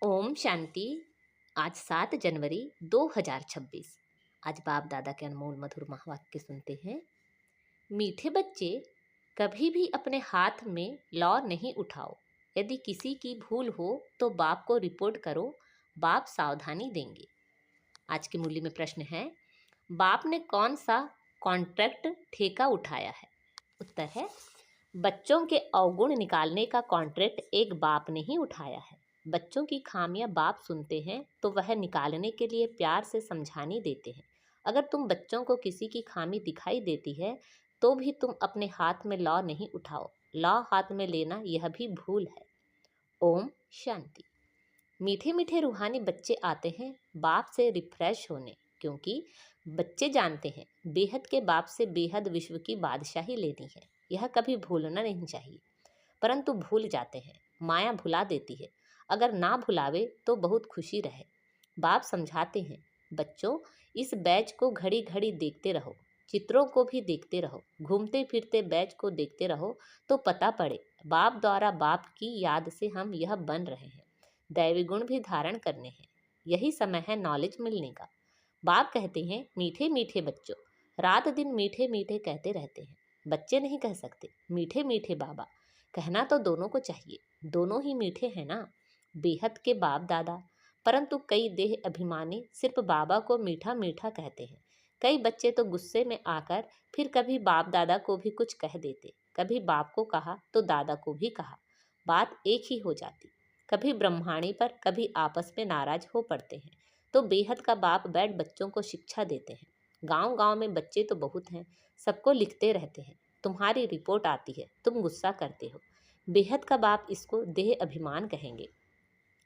ओम शांति। आज 7 जनवरी 2026। आज बाप दादा के अनमोल मधुर महावाक्य सुनते हैं। मीठे बच्चे, कभी भी अपने हाथ में लौ नहीं उठाओ। यदि किसी की भूल हो तो बाप को रिपोर्ट करो, बाप सावधानी देंगे। आज के मूल्य में प्रश्न है, बाप ने कौन सा कॉन्ट्रैक्ट ठेका उठाया है? उत्तर है, बच्चों के अवगुण निकालने का कॉन्ट्रैक्ट एक बाप ने ही उठाया है। बच्चों की खामियां बाप सुनते हैं तो वह निकालने के लिए प्यार से समझानी देते हैं। अगर तुम बच्चों को किसी की खामी दिखाई देती है तो भी तुम अपने हाथ में लौ नहीं उठाओ। लौ हाथ में लेना यह भी भूल है। ओम शांति। मीठे मीठे रूहानी बच्चे आते हैं बाप से रिफ्रेश होने, क्योंकि बच्चे जानते हैं बेहद के बाप से बेहद विश्व की बादशाही लेनी है। यह कभी भूलना नहीं चाहिए, परंतु भूल जाते हैं। माया भुला देती है। अगर ना भुलावे तो बहुत खुशी रहे। बाप समझाते हैं, बच्चों इस बैच को घड़ी घड़ी देखते रहो, चित्रों को भी देखते रहो, घूमते फिरते बैच को देखते रहो तो पता पड़े बाप द्वारा बाप की याद से हम यह बन रहे हैं। दैवी गुण भी धारण करने हैं। यही समय है नॉलेज मिलने का। बाप कहते हैं, मीठे मीठे बच्चों, रात दिन मीठे मीठे कहते रहते हैं। बच्चे नहीं कह सकते मीठे मीठे बाबा। कहना तो दोनों को चाहिए, दोनों ही मीठे हैं ना, बेहद के बाप दादा। परंतु कई देह अभिमानी सिर्फ बाबा को मीठा मीठा कहते हैं। कई बच्चे तो गुस्से में आकर फिर कभी बाप दादा को भी कुछ कह देते, कभी बाप को कहा तो दादा को भी कहा, बात एक ही हो जाती। कभी ब्रह्माणी पर कभी आपस में नाराज हो पड़ते हैं तो बेहद का बाप बैठ बच्चों को शिक्षा देते हैं। गांव गांव में बच्चे तो बहुत हैं, सबको लिखते रहते हैं। तुम्हारी रिपोर्ट आती है, तुम गुस्सा करते हो। बेहद का बाप इसको देह अभिमान कहेंगे।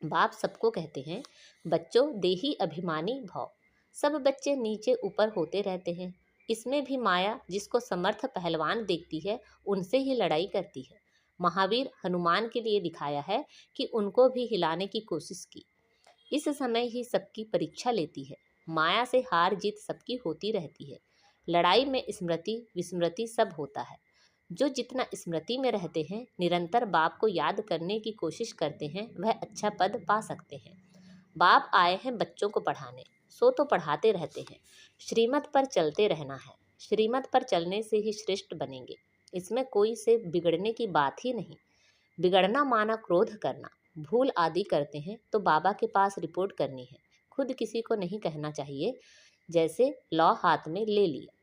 बाप सबको कहते हैं, बच्चों देही अभिमानी भव। सब बच्चे नीचे ऊपर होते रहते हैं। इसमें भी माया जिसको समर्थ पहलवान देखती है उनसे ही लड़ाई करती है। महावीर हनुमान के लिए दिखाया है कि उनको भी हिलाने की कोशिश की। इस समय ही सबकी परीक्षा लेती है। माया से हार जीत सबकी होती रहती है। लड़ाई में स्मृति विस्मृति सब होता है। जो जितना स्मृति में रहते हैं, निरंतर बाप को याद करने की कोशिश करते हैं, वह अच्छा पद पा सकते हैं। बाप आए हैं बच्चों को पढ़ाने, सो तो पढ़ाते रहते हैं। श्रीमत पर चलते रहना है। श्रीमत पर चलने से ही श्रेष्ठ बनेंगे। इसमें कोई से बिगड़ने की बात ही नहीं। बिगड़ना माना क्रोध करना, भूल आदि करते हैं तो बाबा के पास रिपोर्ट करनी है। खुद किसी को नहीं कहना चाहिए। जैसे लॉ हाथ में ले लिया,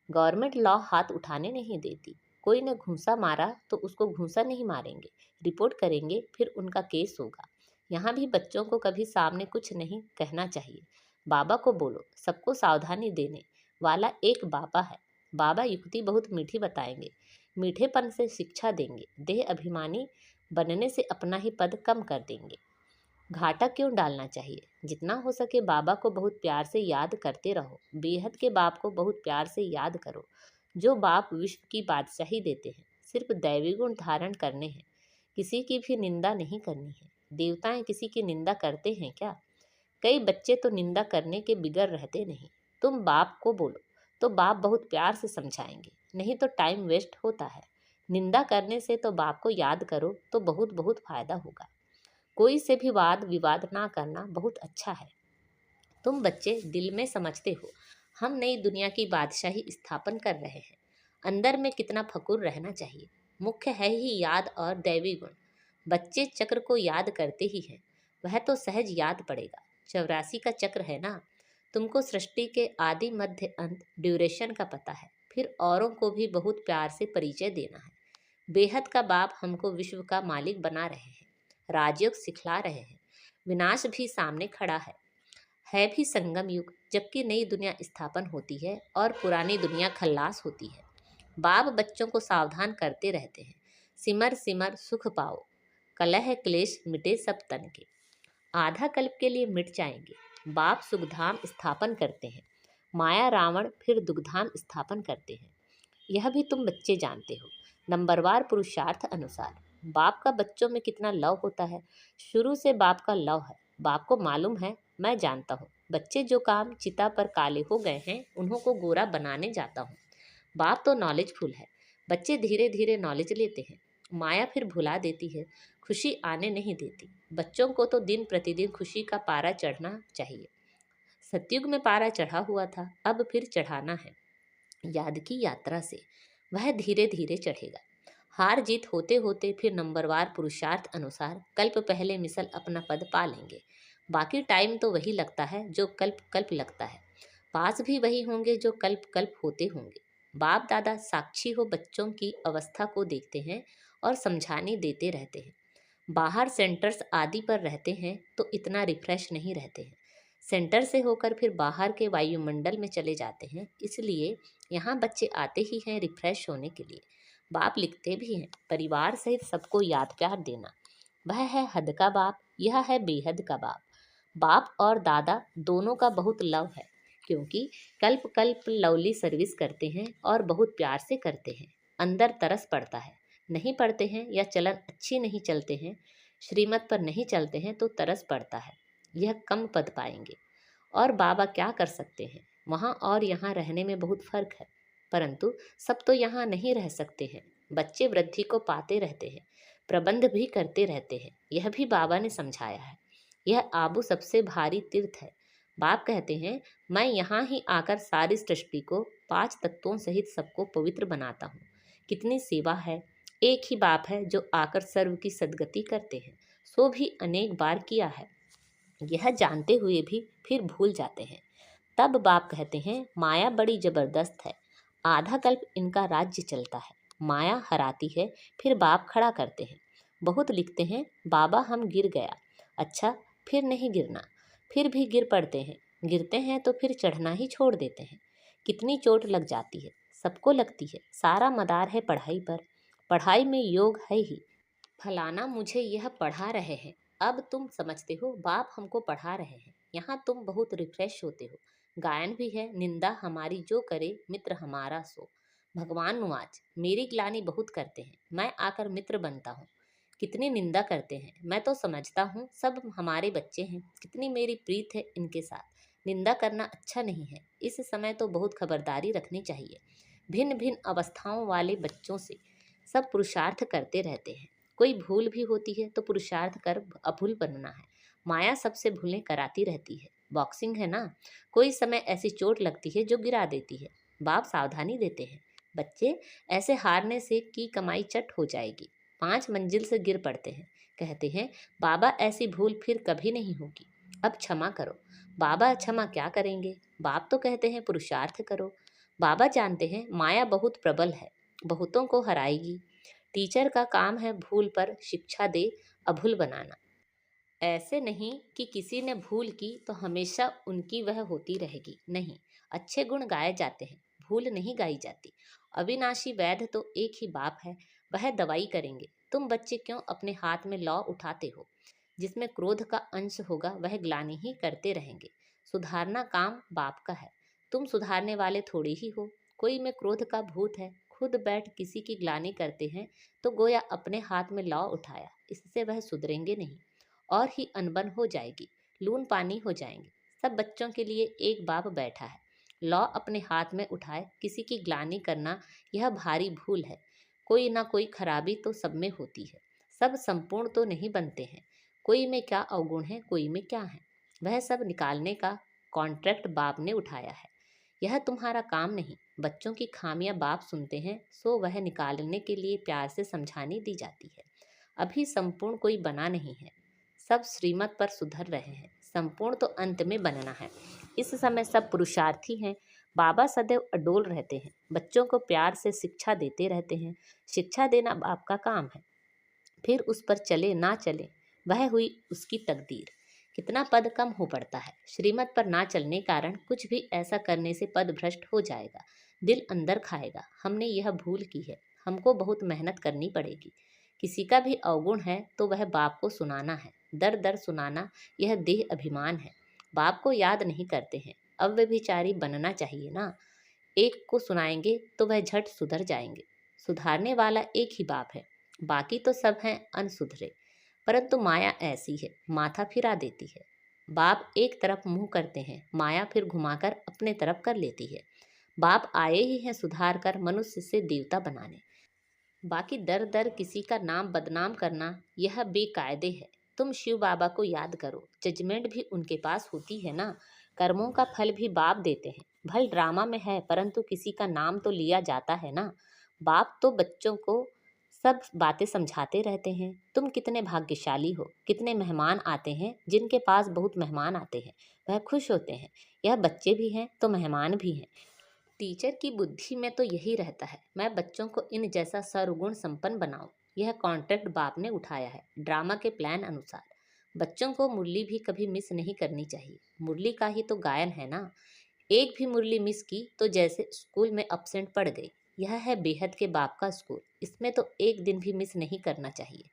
गवर्नमेंट लॉ हाथ उठाने नहीं देती। कोई ने घूंसा मारा तो उसको घूंसा नहीं मारेंगे, रिपोर्ट करेंगे, फिर उनका केस होगा। यहाँ भी बच्चों को कभी सामने कुछ नहीं कहना चाहिए। बाबा को बोलो, सबको सावधानी देने वाला एक बाबा है। बाबा युक्ति बहुत मीठी बताएंगे, मीठेपन से शिक्षा देंगे। देह अभिमानी बनने से अपना ही पद कम कर देंगे। घाटा क्यों डालना चाहिए? जितना हो सके बाबा को बहुत प्यार से याद करते रहो। बेहद के बाप को बहुत प्यार से याद करो। जो बाप विश्व की बादशाही देते हैं, सिर्फ दैवी गुण धारण करने हैं, किसी की भी निंदा नहीं करनी है। देवताएं किसी की निंदा करते हैं क्या? कई बच्चे तो निंदा करने के बिगड़ रहते नहीं। तुम बाप को बोलो तो बाप बहुत प्यार से समझाएंगे, नहीं तो टाइम वेस्ट होता है। निंदा करने से तो बाप को याद करो तो बहुत बहुत फायदा होगा। कोई से भी वाद विवाद ना करना बहुत अच्छा है। तुम बच्चे दिल में समझते हो हम नई दुनिया की बादशाही स्थापन कर रहे हैं। अंदर में कितना फकुर रहना चाहिए। मुख्य है ही याद और दैवी गुण। बच्चे चक्र को याद करते ही हैं, वह तो सहज याद पड़ेगा। 84 का चक्र है ना। तुमको सृष्टि के आदि मध्य अंत ड्यूरेशन का पता है। फिर औरों को भी बहुत प्यार से परिचय देना है। बेहद का बाप हमको विश्व का मालिक बना रहे हैं, राजयोग सिखला रहे हैं। विनाश भी सामने खड़ा है भी संगम युग, जबकि नई दुनिया स्थापन होती है और पुरानी दुनिया खल्लास होती है। बाप बच्चों को सावधान करते रहते हैं, सिमर सिमर सुख पाओ, कलह क्लेश मिटे सब तन के। आधा कल्प के लिए मिट जाएंगे। बाप सुखधाम स्थापन करते हैं, माया रावण फिर दुखधाम स्थापन करते हैं। यह भी तुम बच्चे जानते हो। नंबरवार पुरुषार्थ अनुसार बाप का बच्चों में कितना लव होता है। शुरू से बाप का लव है। बाप को मालूम है, मैं जानता हूँ। बच्चे जो काम चिता पर काले हो गए हैं उन्हों को गोरा बनाने जाता हूँ। बाप तो नॉलेजफुल है। बच्चे धीरे धीरे नॉलेज लेते हैं। माया फिर भुला देती है, खुशी आने नहीं देती। बच्चों को तो दिन प्रतिदिन खुशी का पारा चढ़ना चाहिए। सतयुग में पारा चढ़ा हुआ था, अब फिर चढ़ाना है। याद की यात्रा से वह धीरे धीरे चढ़ेगा। हार जीत होते होते फिर नंबरवार पुरुषार्थ अनुसार कल्प पहले मिसल अपना पद पा लेंगे। बाकी टाइम तो वही लगता है जो कल्प कल्प लगता है। पास भी वही होंगे जो कल्प कल्प होते होंगे। बाप दादा साक्षी हो बच्चों की अवस्था को देखते हैं और समझाने देते रहते हैं। बाहर सेंटर्स आदि पर रहते हैं तो इतना रिफ्रेश नहीं रहते हैं। सेंटर से होकर फिर बाहर के वायुमंडल में चले जाते हैं, इसलिए यहाँ बच्चे आते ही हैं रिफ्रेश होने के लिए। बाप लिखते भी हैं, परिवार सहित सबको याद प्यार देना। वह है हद का बाप, यह है बेहद का बाप। बाप और दादा दोनों का बहुत लव है, क्योंकि कल्प कल्प लवली सर्विस करते हैं और बहुत प्यार से करते हैं। अंदर तरस पड़ता है, नहीं पढ़ते हैं या चलन अच्छी नहीं चलते हैं, श्रीमत पर नहीं चलते हैं तो तरस पड़ता है। यह कम पद पाएंगे। और बाबा क्या कर सकते हैं, वहाँ और यहाँ रहने में बहुत फर्क है। परंतु सब तो यहाँ नहीं रह सकते हैं। बच्चे वृद्धि को पाते रहते हैं, प्रबंध भी करते रहते हैं, यह भी बाबा ने समझाया है। यह आबू सबसे भारी तीर्थ है। बाप कहते हैं, मैं यहाँ ही आकर सारी सृष्टि को 5 तत्वों सहित सबको पवित्र बनाता हूँ। कितनी सेवा है। एक ही बाप है जो आकर सर्व की सद्गति करते हैं, सो भी अनेक बार किया है। यह जानते हुए भी फिर भूल जाते हैं। तब बाप कहते हैं, माया बड़ी जबरदस्त है। आधा कल्प इनका राज्य चलता है। माया हराती है, फिर बाप खड़ा करते हैं। बहुत लिखते हैं, बाबा हम गिर गया। अच्छा, फिर नहीं गिरना। फिर भी गिर पड़ते हैं। गिरते हैं तो फिर चढ़ना ही छोड़ देते हैं। कितनी चोट लग जाती है, सबको लगती है। सारा मदार है पढ़ाई पर। पढ़ाई में योग है ही। फलाना मुझे यह पढ़ा रहे हैं। अब तुम समझते हो, बाप हमको पढ़ा रहे हैं। यहाँ तुम बहुत रिफ्रेश होते हो। गायन भी है, निंदा हमारी जो करे मित्र हमारा सो। भगवान नुआज मेरी ग्लानि बहुत करते हैं, मैं आकर मित्र बनता हूँ। कितनी निंदा करते हैं, मैं तो समझता हूँ सब हमारे बच्चे हैं। कितनी मेरी प्रीत है इनके साथ। निंदा करना अच्छा नहीं है। इस समय तो बहुत खबरदारी रखनी चाहिए। भिन्न भिन्न अवस्थाओं वाले बच्चों से सब पुरुषार्थ करते रहते हैं। कोई भूल भी होती है तो पुरुषार्थ कर अभूल बनना है। माया सबसे भूलें कराती रहती है। बॉक्सिंग है ना, कोई समय ऐसी चोट लगती है जो गिरा देती है। बाप सावधानी देते हैं, बच्चे ऐसे हारने से की कमाई चट हो जाएगी। 5 मंजिल से गिर पड़ते हैं। कहते हैं, बाबा ऐसी भूल फिर कभी नहीं होगी, अब क्षमा करो। बाबा क्षमा क्या करेंगे, बाप तो कहते हैं पुरुषार्थ करो। बाबा जानते हैं माया बहुत प्रबल है, बहुतों को हराएगी। टीचर का काम है भूल पर शिक्षा दे, अभूल बनाना। ऐसे नहीं कि किसी ने भूल की तो हमेशा उनकी वह होती रहेगी, नहीं। अच्छे गुण गाए जाते हैं, भूल नहीं गाई जाती। अविनाशी वैद्य तो एक ही बाप है, वह दवाई करेंगे। तुम बच्चे क्यों अपने हाथ में लौ उठाते हो। जिसमें क्रोध का अंश होगा वह ग्लानि ही करते रहेंगे। सुधारना काम बाप का है, तुम सुधारने वाले थोड़ी ही हो। कोई में क्रोध का भूत है, खुद बैठ किसी की ग्लानि करते हैं तो गोया अपने हाथ में लौ उठाया। इससे वह सुधरेंगे नहीं और ही अनबन हो जाएगी, लून पानी हो जाएंगे। सब बच्चों के लिए एक बाप बैठा है। लौ अपने हाथ में उठाए किसी की ग्लानि करना यह भारी भूल है। कोई ना कोई खराबी तो सब में होती है, सब संपूर्ण तो नहीं बनते हैं। कोई में क्या अवगुण है, कोई में क्या है, वह सब निकालने का कॉन्ट्रैक्ट बाप ने उठाया है। यह तुम्हारा काम नहीं। बच्चों की खामियां बाप सुनते हैं, सो वह निकालने के लिए प्यार से समझानी दी जाती है। अभी संपूर्ण कोई बना नहीं है, सब श्रीमत पर सुधर रहे हैं। संपूर्ण तो अंत में बनना है। इस समय सब पुरुषार्थी हैं। बाबा सदैव अडोल रहते हैं, बच्चों को प्यार से शिक्षा देते रहते हैं। शिक्षा देना बाप का काम है, फिर उस पर चले ना चले वह हुई उसकी तकदीर। कितना पद कम हो पड़ता है, श्रीमत पर ना चलने कारण कुछ भी ऐसा करने से पद भ्रष्ट हो जाएगा। दिल अंदर खाएगा, हमने यह भूल की है, हमको बहुत मेहनत करनी पड़ेगी। किसी का भी अवगुण है तो वह बाप को सुनाना है, दर दर सुनाना, यह देह अभिमान है। बाप को याद नहीं करते हैं, अव्यभिचारी बनना चाहिए ना। एक को सुनाएंगे तो वह झट सुधर जाएंगे। सुधारने वाला एक ही बाप है, बाकी तो सब हैं अनसुधरे। परंतु माया ऐसी है, माथा फिरा देती है। बाप एक तरफ मुंह करते हैं, माया फिर घुमाकर अपने तरफ कर लेती है। बाप आए ही हैं सुधार कर मनुष्य से देवता बनाने। बाकी दर दर किसी का नाम बदनाम करना यह बेकायदे है। तुम शिव बाबा को याद करो, जजमेंट भी उनके पास होती है ना, कर्मों का फल भी बाप देते हैं। भल ड्रामा में है परंतु किसी का नाम तो लिया जाता है ना। बाप तो बच्चों को सब बातें समझाते रहते हैं। तुम कितने भाग्यशाली हो, कितने मेहमान आते हैं, जिनके पास बहुत मेहमान आते हैं वह खुश होते हैं। यह बच्चे भी हैं तो मेहमान भी हैं। टीचर की बुद्धि में तो यही रहता है, मैं बच्चों को इन जैसा सर्वगुण संपन्न बनाऊं। यह कॉन्ट्रैक्ट बाप ने उठाया है ड्रामा के प्लान अनुसार। बच्चों को मुरली भी कभी मिस नहीं करनी चाहिए। मुरली का ही तो गायन है ना। एक भी मुरली मिस की तो जैसे स्कूल में अपसेंट पड़ गई। यह है बेहद के बाप का स्कूल, इसमें तो एक दिन भी मिस नहीं करना चाहिए।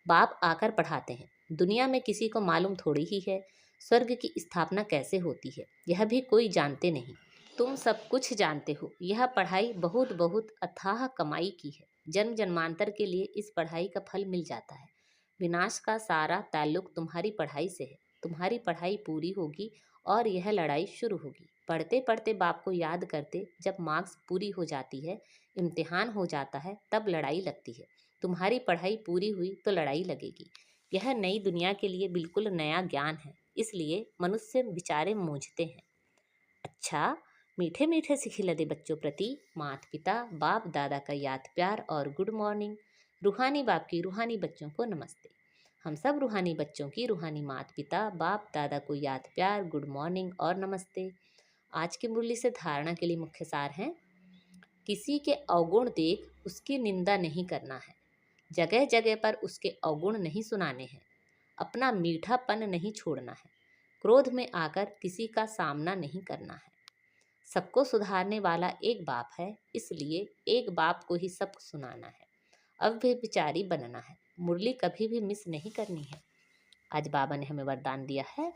बाप आकर पढ़ाते हैं। दुनिया में किसी को मालूम थोड़ी ही है स्वर्ग की स्थापना कैसे होती है, यह भी कोई जानते नहीं। तुम सब कुछ जानते हो। यह पढ़ाई बहुत बहुत अथाह कमाई की है। जन्म जन्मांतर के लिए इस पढ़ाई का फल मिल जाता है। विनाश का सारा ताल्लुक तुम्हारी पढ़ाई से है। तुम्हारी पढ़ाई पूरी होगी और यह लड़ाई शुरू होगी। पढ़ते पढ़ते बाप को याद करते जब मार्क्स पूरी हो जाती है, इम्तिहान हो जाता है, तब लड़ाई लगती है। तुम्हारी पढ़ाई पूरी हुई तो लड़ाई लगेगी। यह नई दुनिया के लिए बिल्कुल नया ज्ञान है, इसलिए मनुष्य बेचारे मूंझते हैं। अच्छा, मीठे मीठे से खिलते बच्चों प्रति माता पिता बाप दादा का याद प्यार और गुड मॉर्निंग। रूहानी बाप की रूहानी बच्चों को नमस्ते। हम सब रूहानी बच्चों की रूहानी माता पिता बाप दादा को याद प्यार गुड मॉर्निंग और नमस्ते। आज की मुरली से धारणा के लिए मुख्य सार हैं। किसी के अवगुण देख उसकी निंदा नहीं करना है। जगह जगह पर उसके अवगुण नहीं सुनाने हैं। अपना मीठापन नहीं छोड़ना है। क्रोध में आकर किसी का सामना नहीं करना है। सबको सुधारने वाला एक बाप है, इसलिए एक बाप को ही सब सुनाना है। अब भी विचारी बनना है। मुरली कभी भी मिस नहीं करनी है। आज बाबा ने हमें वरदान दिया है,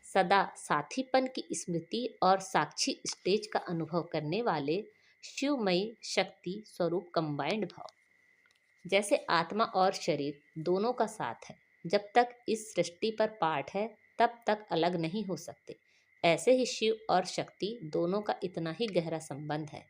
सदा साथीपन की स्मृति और साक्षी स्टेज का अनुभव करने वाले शिवमयी शक्ति स्वरूप कंबाइंड भाव। जैसे आत्मा और शरीर दोनों का साथ है, जब तक इस सृष्टि पर पाठ है तब तक अलग नहीं हो सकते। ऐसे ही शिव और शक्ति दोनों का इतना ही गहरा संबंध है।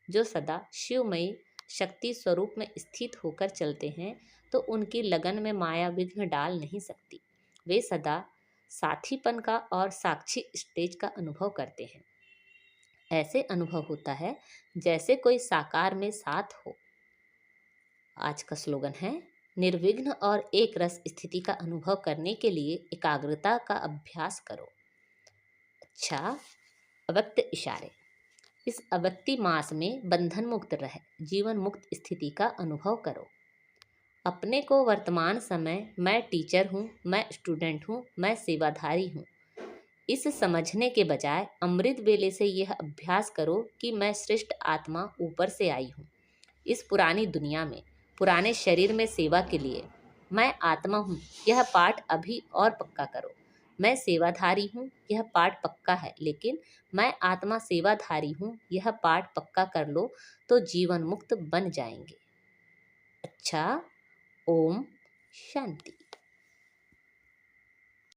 जो सदा शिवमयी शक्ति स्वरूप में स्थित होकर चलते हैं तो उनकी लगन में माया विघ्न डाल नहीं सकती। वे सदा साथीपन का और साक्षी स्टेज का अनुभव करते हैं। ऐसे अनुभव होता है जैसे कोई साकार में साथ हो। आज का स्लोगन है, निर्विघ्न और एक रस स्थिति का अनुभव करने के लिए एकाग्रता का अभ्यास करो। अच्छा, अव्यक्त इशारे। इस अव्यक्ति मास में बंधन मुक्त रह जीवन मुक्त स्थिति का अनुभव करो। अपने को वर्तमान समय मैं टीचर हूँ, मैं स्टूडेंट हूँ, मैं सेवाधारी हूँ, इस समझने के बजाय अमृत वेले से यह अभ्यास करो कि मैं श्रेष्ठ आत्मा ऊपर से आई हूँ। इस पुरानी दुनिया में पुराने शरीर में सेवा के लिए मैं आत्मा हूँ, यह पाठ अभी और पक्का करो। मैं सेवाधारी हूँ, यह पाठ पक्का है, लेकिन मैं आत्मा सेवाधारी हूँ, यह पाठ पक्का कर लो तो जीवन मुक्त बन जाएंगे। अच्छा, ओम शांति।